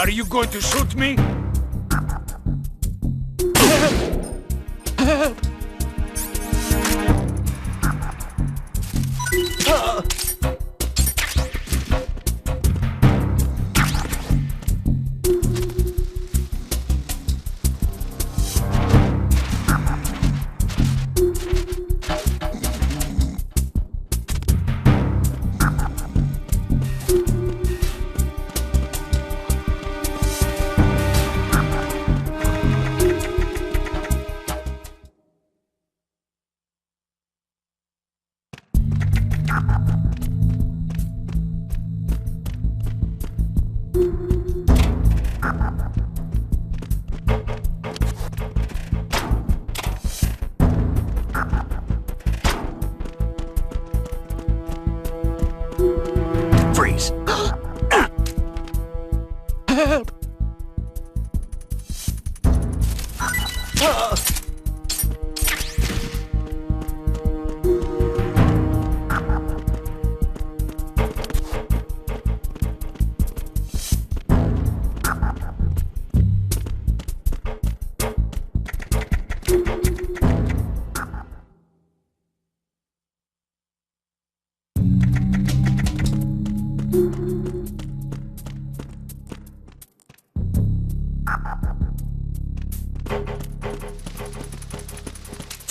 Are you going to shoot me?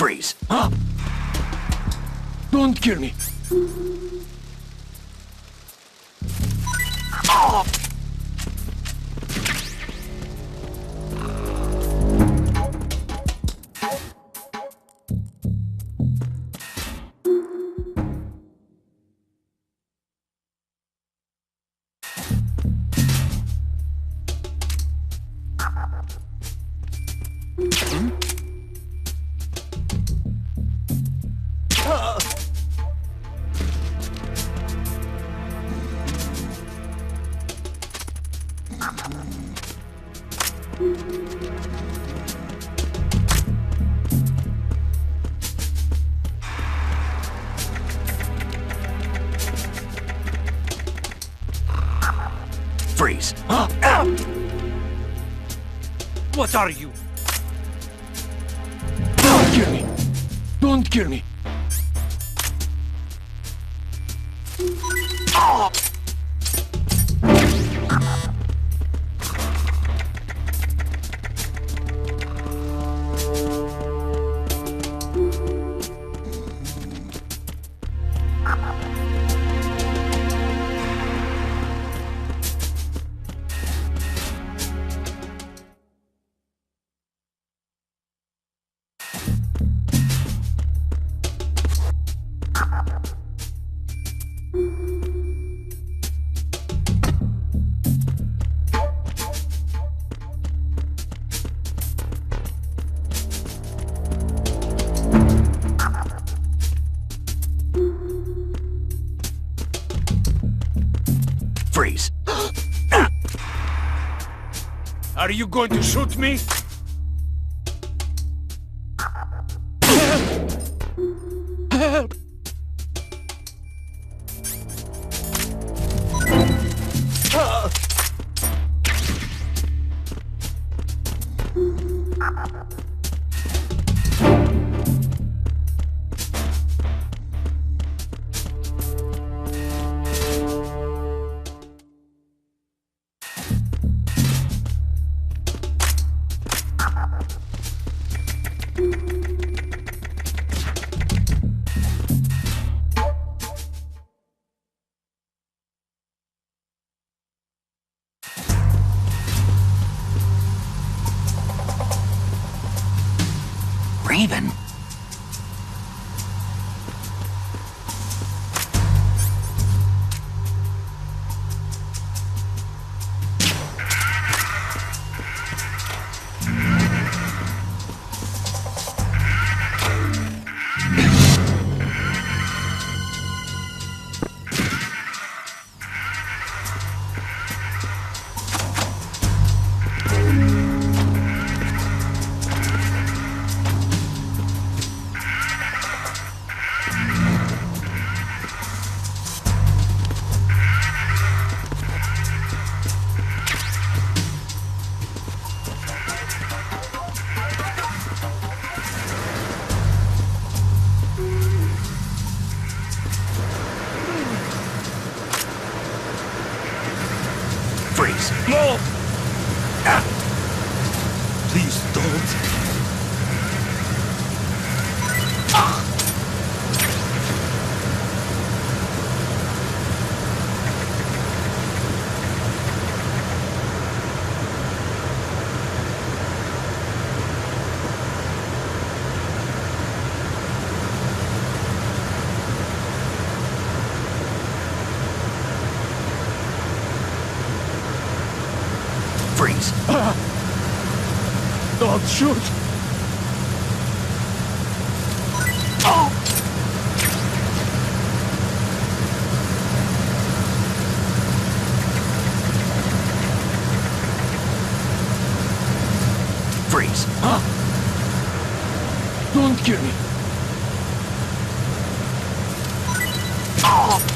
Freeze! Huh? Don't kill me! Oh! Freeze! Huh? What are you? Don't kill me! Don't kill me! Oh! Freeze. Are you going to shoot me? Help! Raven. Freeze. No! Ah. Please don't. Freeze. Don't shoot! Oh! Freeze. Huh? Don't kill me. Oh!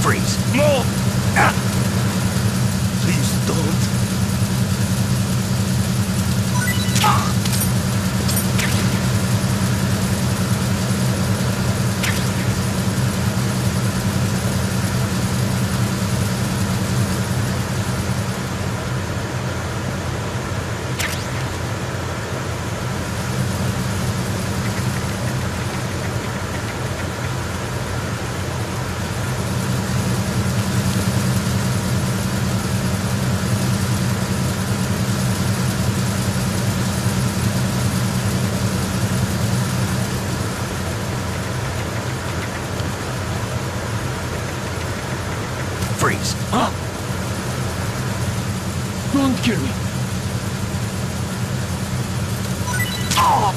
Freeze. No! Ah. Please don't. Freeze. Huh? Don't kill me. Oh!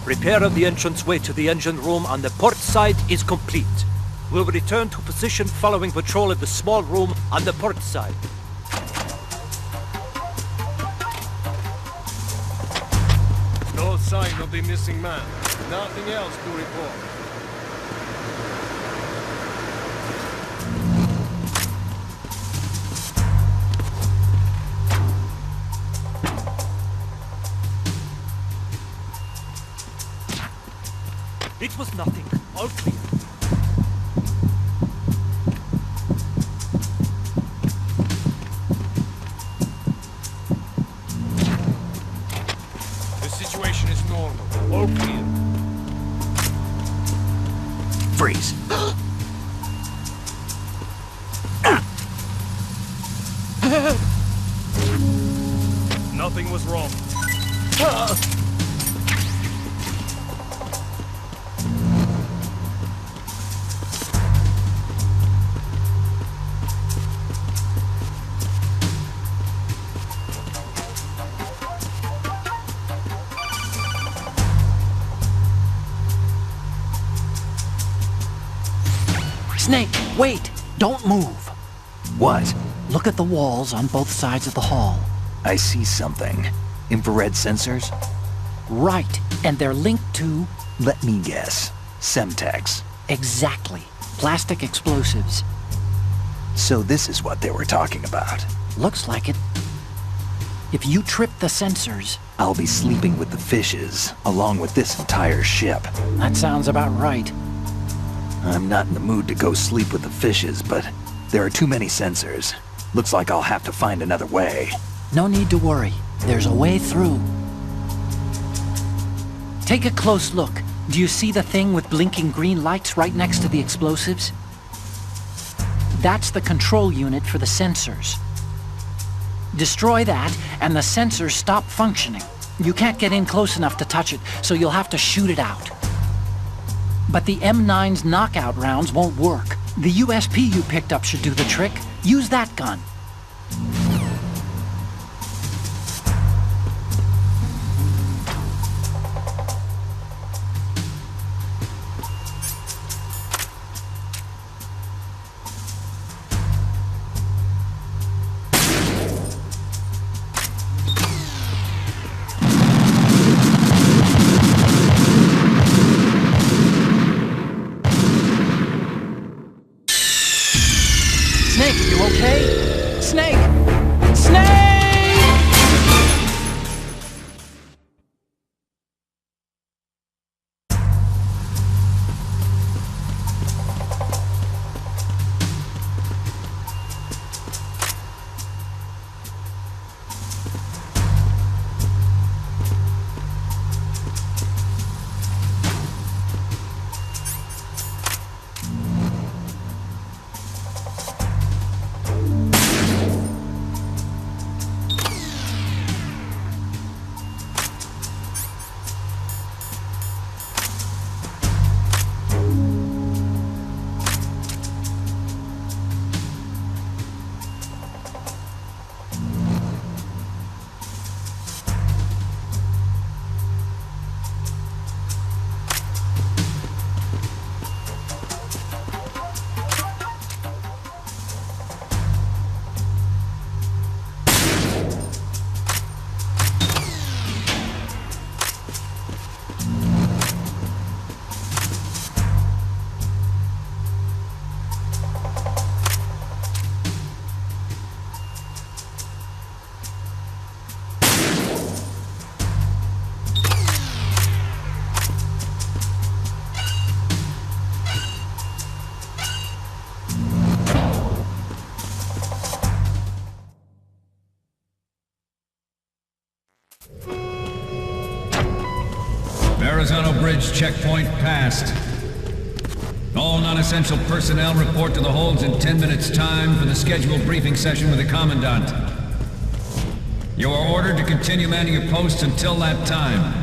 Repair of the entranceway to the engine room on the port side is complete. We'll return to position following patrol of the small room on the port side. No sign of the missing man. Nothing else to report. It was nothing. All clear. The situation is normal. All clear. Freeze. Nothing was wrong. Snake, wait! Don't move! What? Look at the walls on both sides of the hall. I see something. Infrared sensors? Right, and they're linked to... Let me guess. Semtex. Exactly. Plastic explosives. So this is what they were talking about. Looks like it. If you trip the sensors... I'll be sleeping with the fishes, along with this entire ship. That sounds about right. I'm not in the mood to go sleep with the fishes, but there are too many sensors. Looks like I'll have to find another way. No need to worry. There's a way through. Take a close look. Do you see the thing with blinking green lights right next to the explosives? That's the control unit for the sensors. Destroy that, and the sensors stop functioning. You can't get in close enough to touch it, so you'll have to shoot it out. But the M9's knockout rounds won't work. The USP you picked up should do the trick. Use that gun. Snake, you okay? Snake! Snake! Verrazano Bridge checkpoint passed. All non-essential personnel report to the holds in 10 minutes' time for the scheduled briefing session with the Commandant. You are ordered to continue manning your posts until that time.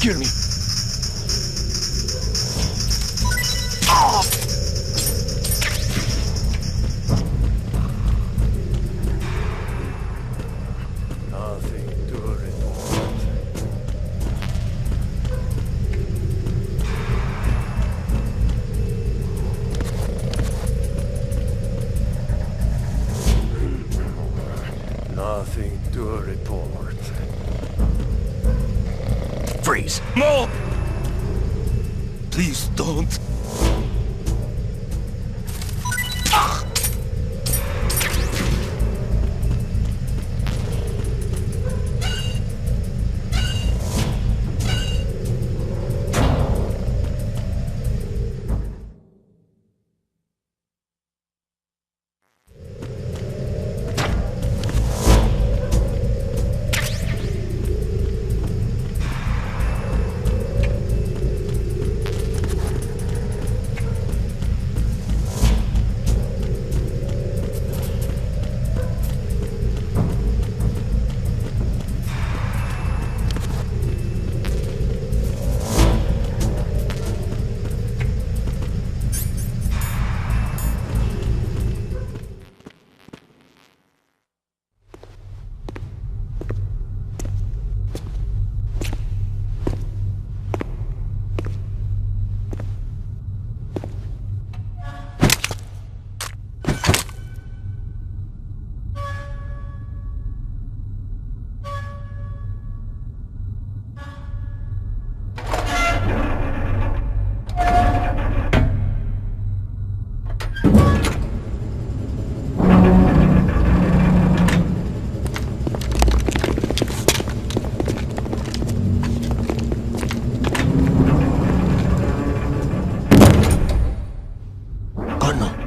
Secure me. Nothing to report. Nothing to report. Freeze. No! Please don't.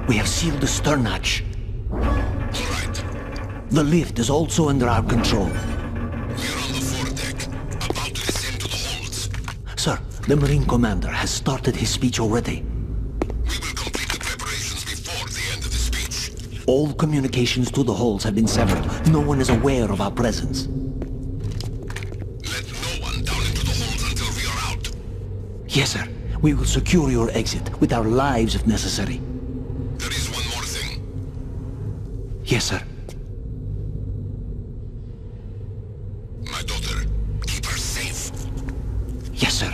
We have sealed the stern hatch. All right. The lift is also under our control. We're on the foredeck, about to descend to the holds. Sir, the Marine Commander has started his speech already. We will complete the preparations before the end of the speech. All communications to the holds have been severed. No one is aware of our presence. Let no one down into the holds until we are out. Yes, sir. We will secure your exit, with our lives if necessary. There is one more thing. Yes, sir. My daughter, keep her safe. Yes, sir.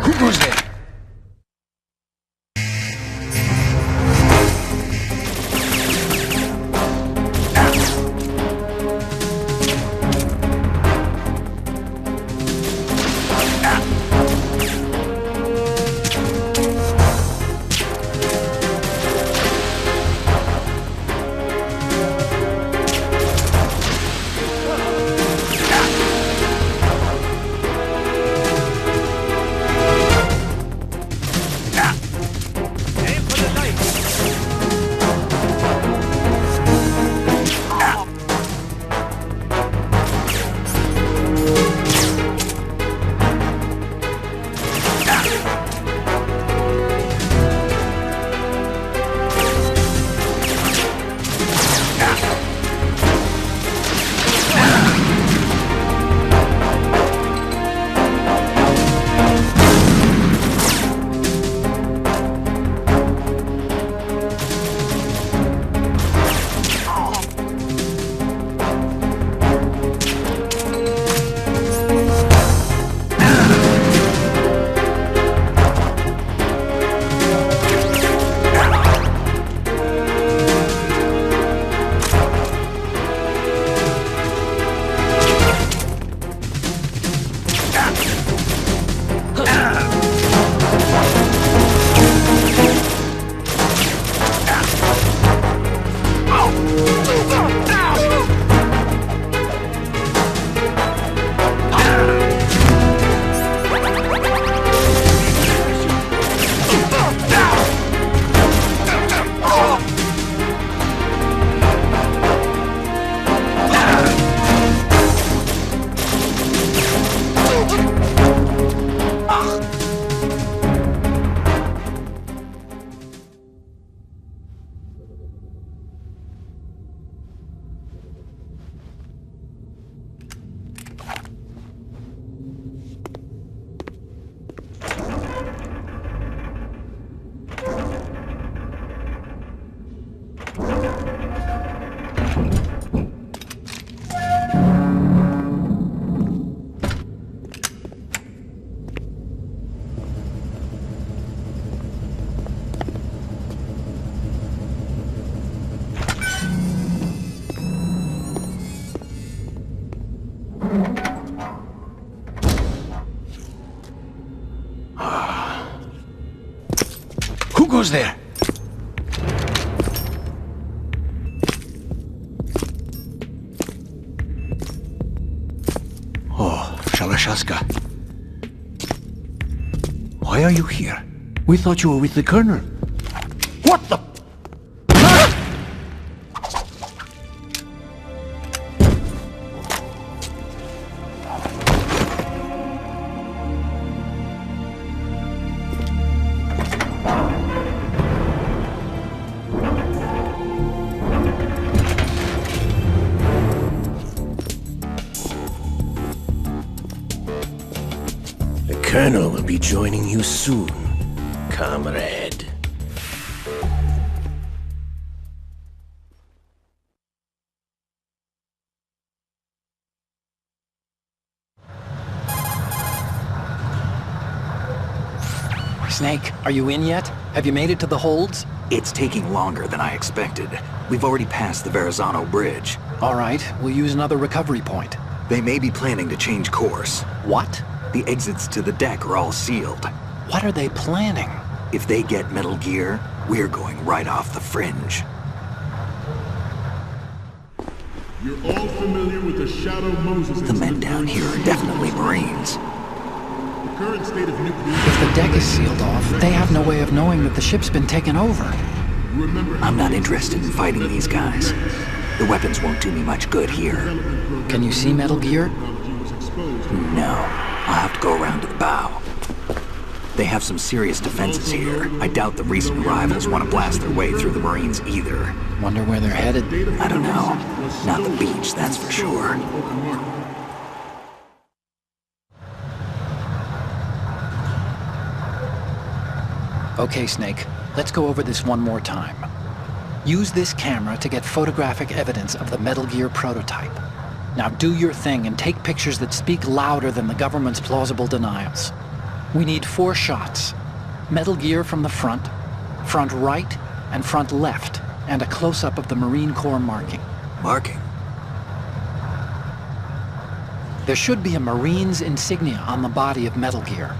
Who goes there? goes there? Oh, Shalashaska. Why are you here? We thought you were with the Colonel. What the... The Colonel will be joining you soon, comrade. Snake, are you in yet? Have you made it to the holds? It's taking longer than I expected. We've already passed the Verrazano Bridge. All right, we'll use another recovery point. They may be planning to change course. What? The exits to the deck are all sealed. What are they planning? If they get Metal Gear, we're going right off the fringe. You're all familiar with the Shadow Moses The men down here are definitely Marines. The current state of nuclear... If the deck is sealed off, they have no way of knowing that the ship's been taken over. I'm not interested in fighting these guys. The weapons won't do me much good here. Can you see Metal Gear? No. I'll have to go around to the bow. They have some serious defenses here. I doubt the recent arrivals want to blast their way through the Marines either. Wonder where they're headed. I don't know. Not the beach, that's for sure. Okay, Snake. Let's go over this one more time. Use this camera to get photographic evidence of the Metal Gear prototype. Now do your thing and take pictures that speak louder than the government's plausible denials. We need 4 shots. Metal Gear from the front right, and front left, and a close-up of the Marine Corps marking. Marking? There should be a Marine's insignia on the body of Metal Gear.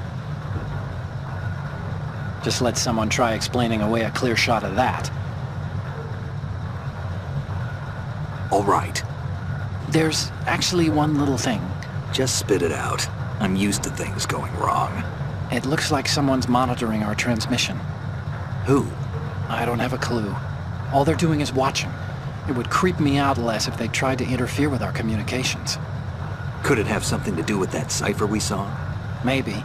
Just let someone try explaining away a clear shot of that. All right. There's actually one little thing. Just spit it out. I'm used to things going wrong. It looks like someone's monitoring our transmission. Who? I don't have a clue. All they're doing is watching. It would creep me out less if they tried to interfere with our communications. Could it have something to do with that cipher we saw? Maybe.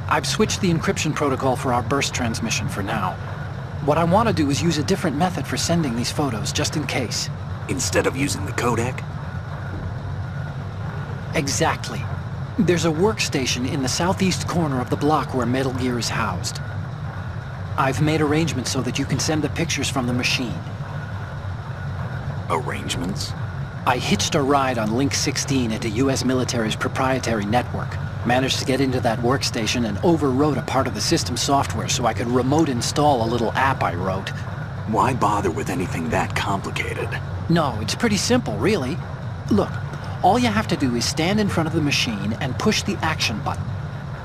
I've switched the encryption protocol for our burst transmission for now. What I want to do is use a different method for sending these photos, just in case. Instead of using the codec? Exactly. There's a workstation in the southeast corner of the block where Metal Gear is housed. I've made arrangements so that you can send the pictures from the machine. Arrangements? I hitched a ride on Link 16 into U.S. military's proprietary network. Managed to get into that workstation and overwrote a part of the system software so I could remote install a little app I wrote. Why bother with anything that complicated? No, it's pretty simple, really. Look, all you have to do is stand in front of the machine and push the action button.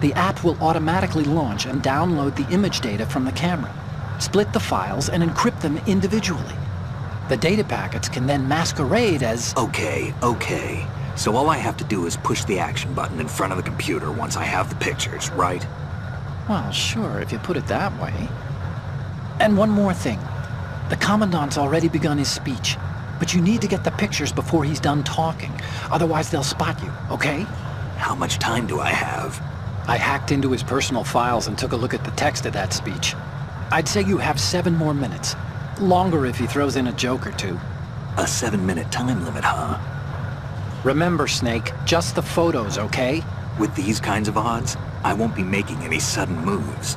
The app will automatically launch and download the image data from the camera, split the files, and encrypt them individually. The data packets can then masquerade as... Okay. So all I have to do is push the action button in front of the computer once I have the pictures, right? Well, sure, if you put it that way. And one more thing. The Commandant's already begun his speech, but you need to get the pictures before he's done talking. Otherwise they'll spot you, okay? How much time do I have? I hacked into his personal files and took a look at the text of that speech. I'd say you have 7 more minutes. Longer if he throws in a joke or two. A 7-minute time limit, huh? Remember, Snake, just the photos, okay? With these kinds of odds, I won't be making any sudden moves.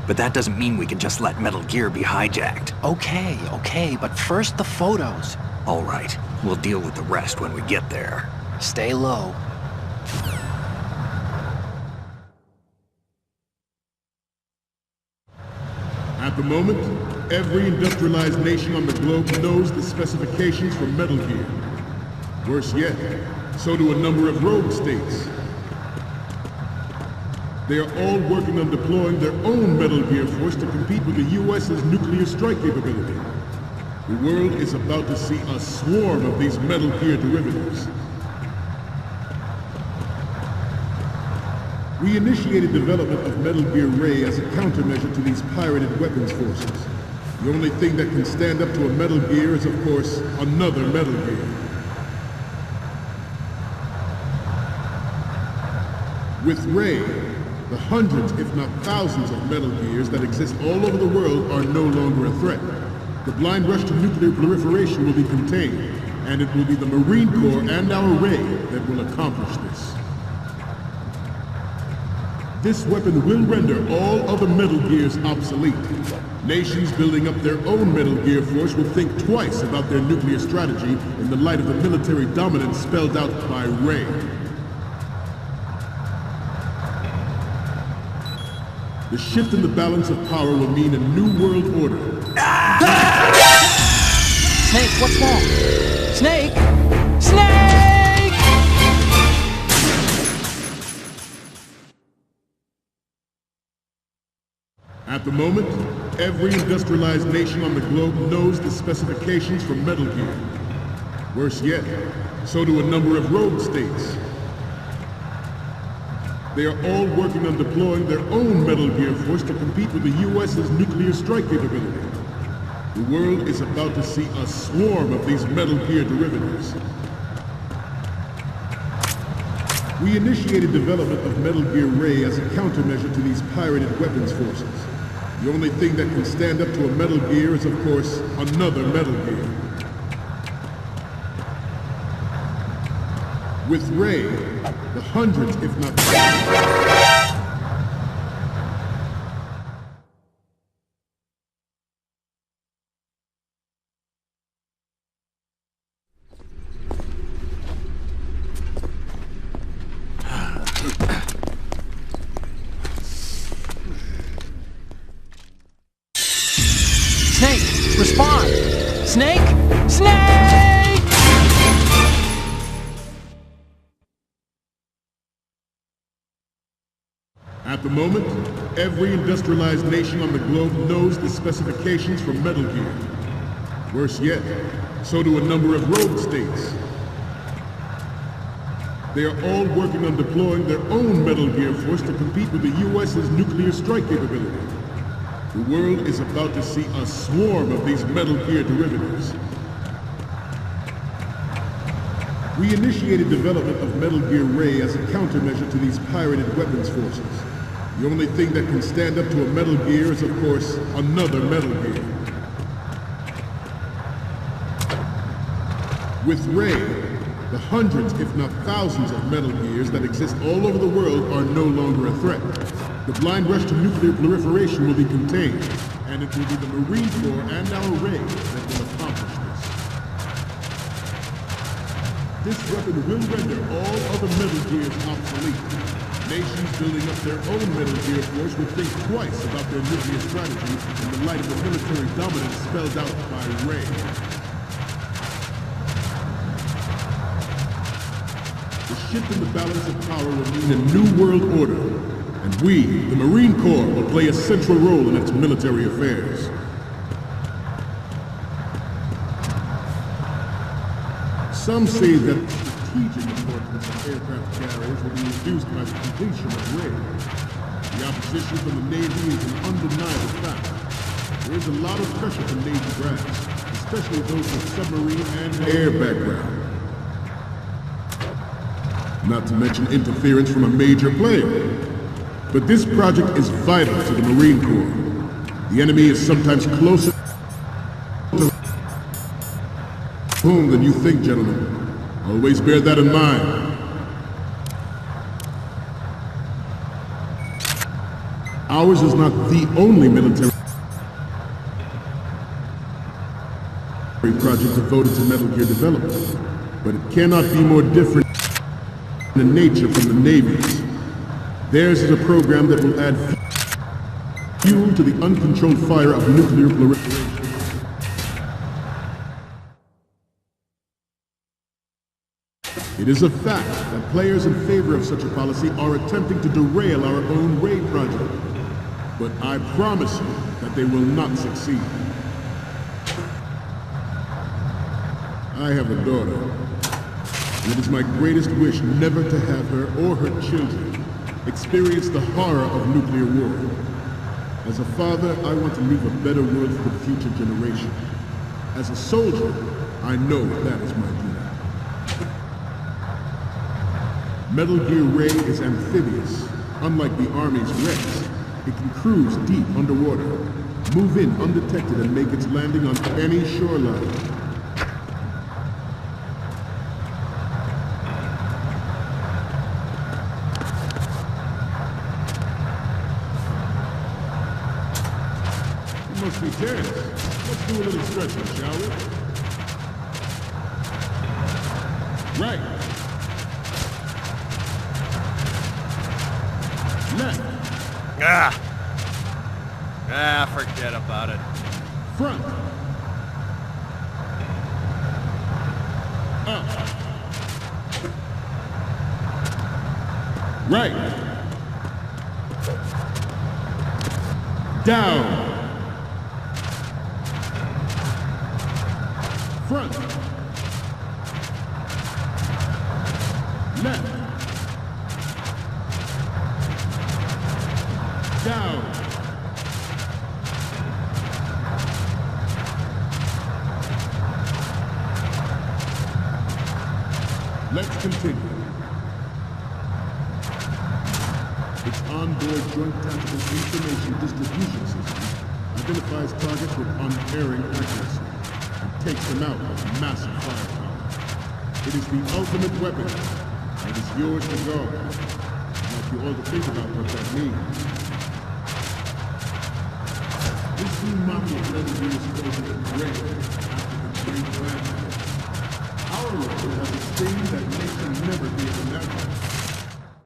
But that doesn't mean we can just let Metal Gear be hijacked. Okay, but first the photos. All right, we'll deal with the rest when we get there. Stay low. At the moment, every industrialized nation on the globe knows the specifications for Metal Gear. Worse yet, so do a number of rogue states. They are all working on deploying their own Metal Gear force to compete with the U.S.'s nuclear strike capability. The world is about to see a swarm of these Metal Gear derivatives. We initiated development of Metal Gear Ray as a countermeasure to these pirated weapons forces. The only thing that can stand up to a Metal Gear is, of course, another Metal Gear. With Ray, the hundreds, if not thousands, of Metal Gears that exist all over the world are no longer a threat. The blind rush to nuclear proliferation will be contained, and it will be the Marine Corps and our Ray that will accomplish this. This weapon will render all other Metal Gears obsolete. Nations building up their own Metal Gear force will think twice about their nuclear strategy in the light of the military dominance spelled out by Ray. The shift in the balance of power will mean a new world order. Snake, what's wrong? Snake! Snake! At the moment, every industrialized nation on the globe knows the specifications for Metal Gear. Worse yet, so do a number of rogue states. They are all working on deploying their own Metal Gear force to compete with the U.S.'s nuclear strike capability. The world is about to see a swarm of these Metal Gear derivatives. We initiated development of Metal Gear Ray as a countermeasure to these pirated weapons forces. The only thing that can stand up to a Metal Gear is, of course, another Metal Gear. With Ray, the hundreds, if not thousands. Snake, respond! Snake! Snake! At the moment, every industrialized nation on the globe knows the specifications for Metal Gear. Worse yet, so do a number of rogue states. They are all working on deploying their own Metal Gear force to compete with the U.S.'s nuclear strike capability. The world is about to see a swarm of these Metal Gear derivatives. We initiated development of Metal Gear Ray as a countermeasure to these pirated weapons forces. The only thing that can stand up to a Metal Gear is, of course, another Metal Gear. With Ray, the hundreds, if not thousands, of Metal Gears that exist all over the world are no longer a threat. The blind rush to nuclear proliferation will be contained, and it will be the Marine Corps and our Ray that will accomplish this. This weapon will render all other Metal Gears obsolete. Nations building up their own Metal Gear force will think twice about their nuclear strategy in the light of the military dominance spelled out by Ray. The shift in the balance of power will mean a new world order, and we, the Marine Corps, will play a central role in its military affairs. Some say that the strategic importance of aircraft carriers will be reduced by the completion of Ray. The opposition from the Navy is an undeniable fact. There is a lot of pressure from Navy brass, especially those with submarine and air background. Not to mention interference from a major player. But this project is vital to the Marine Corps. The enemy is sometimes closer to home than you think, gentlemen. Always bear that in mind. Ours is not the only military project devoted to Metal Gear development, but it cannot be more different in nature from the Navy's. Theirs is a program that will add fuel to the uncontrolled fire of nuclear proliferation. It is a fact that players in favor of such a policy are attempting to derail our own raid project. But I promise you that they will not succeed. I have a daughter, and it is my greatest wish never to have her or her children experience the horror of nuclear war. As a father, I want to leave a better world for the future generation. As a soldier, I know that is my duty. Metal Gear Ray is amphibious. Unlike the Army's Rex, it can cruise deep underwater, move in undetected and make its landing on any shoreline. You must be tense. Let's do a little stretching, shall we? Right. Left. Forget about it. Front. Up. Right. Down. Front. Left. Down. Let's continue. Its onboard joint tactical information distribution system identifies targets with unerring accuracy and takes them out with massive firepower. It is the ultimate weapon, and it is yours to guard. I'd like you all to think about what that means. This new model of Metal Gear is supposed to be great after the great tragedy. Our world has a thing that nature never gave a